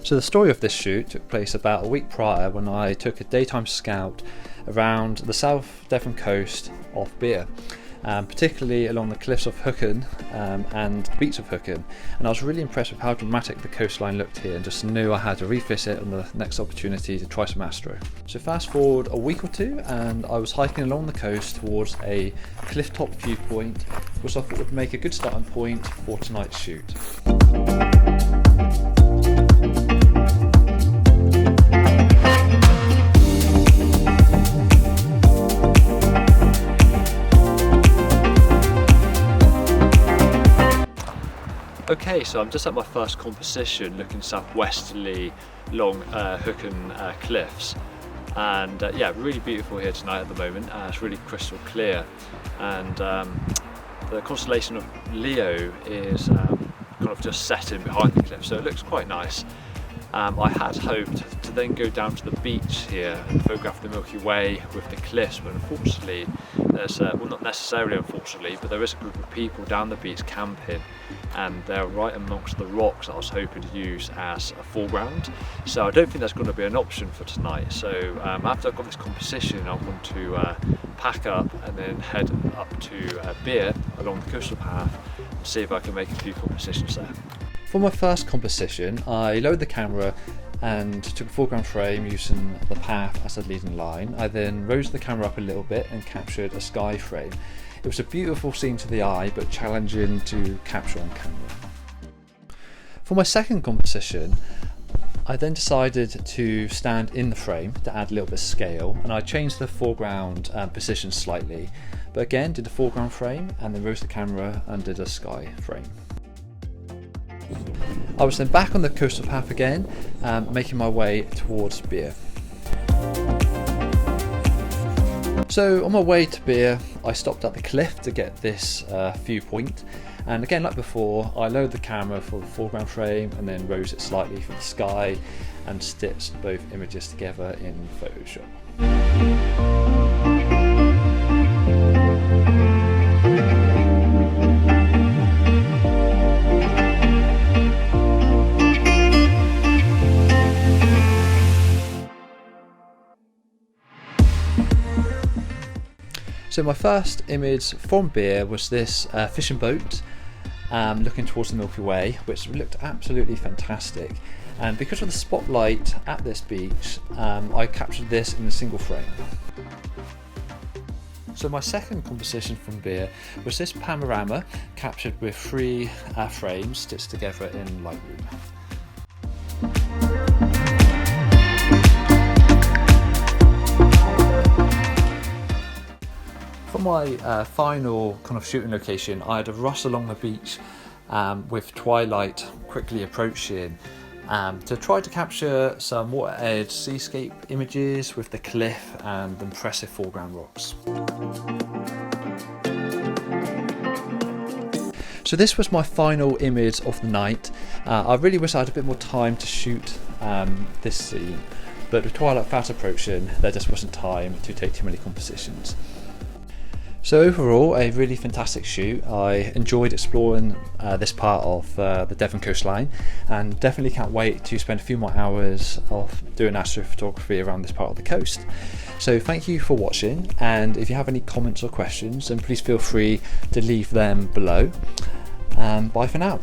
So the story of this shoot took place about a week prior when I took a daytime scout around the South Devon coast of Beer, particularly along the cliffs of Hooken and the beach of Hooken, and I was really impressed with how dramatic the coastline looked here and just knew I had to revisit on the next opportunity to try some Astro. So fast forward a week or two and I was hiking along the coast towards a cliff top viewpoint which I thought would make a good starting point for tonight's shoot. Okay, so I'm just at my first composition looking southwesterly along Hooken Cliffs, and yeah, really beautiful here tonight at the moment. It's really crystal clear, and the constellation of Leo is kind of just setting behind the cliff, so it looks quite nice. I had hoped to then go down to the beach here and photograph the Milky Way with the cliffs, but unfortunately there's, well, not necessarily unfortunately, but there is a group of people down the beach camping, and they're right amongst the rocks that I was hoping to use as a foreground. So I don't think that's going to be an option for tonight. So after I've got this composition, I want to pack up and then head up to Beer along the coastal path and see if I can make a few compositions there. For my first composition, I loaded the camera and took a foreground frame using the path as a leading line. I then rose the camera up a little bit and captured a sky frame. It was a beautiful scene to the eye, but challenging to capture on camera. For my second composition, I then decided to stand in the frame to add a little bit of scale, and I changed the foreground position slightly, but again did the foreground frame and then rose the camera and did a sky frame. I was then back on the coastal path again, making my way towards Beer. So on my way to Beer, I stopped at the cliff to get this viewpoint, and again, like before, I lowered the camera for the foreground frame and then rose it slightly for the sky and stitched both images together in Photoshop. So my first image from Beer was this fishing boat looking towards the Milky Way, which looked absolutely fantastic. And because of the spotlight at this beach, I captured this in a single frame. So my second composition from Beer was this panorama captured with 3 frames stitched together in Lightroom. For my final kind of shooting location, I had a rush along the beach with twilight quickly approaching to try to capture some water edge seascape images with the cliff and impressive foreground rocks. So this was my final image of the night. I really wish I had a bit more time to shoot this scene, but with twilight fast approaching, there just wasn't time to take too many compositions. So overall, a really fantastic shoot. I enjoyed exploring this part of the Devon coastline, and definitely can't wait to spend a few more hours of doing astrophotography around this part of the coast. So thank you for watching, and if you have any comments or questions, then please feel free to leave them below. Bye for now.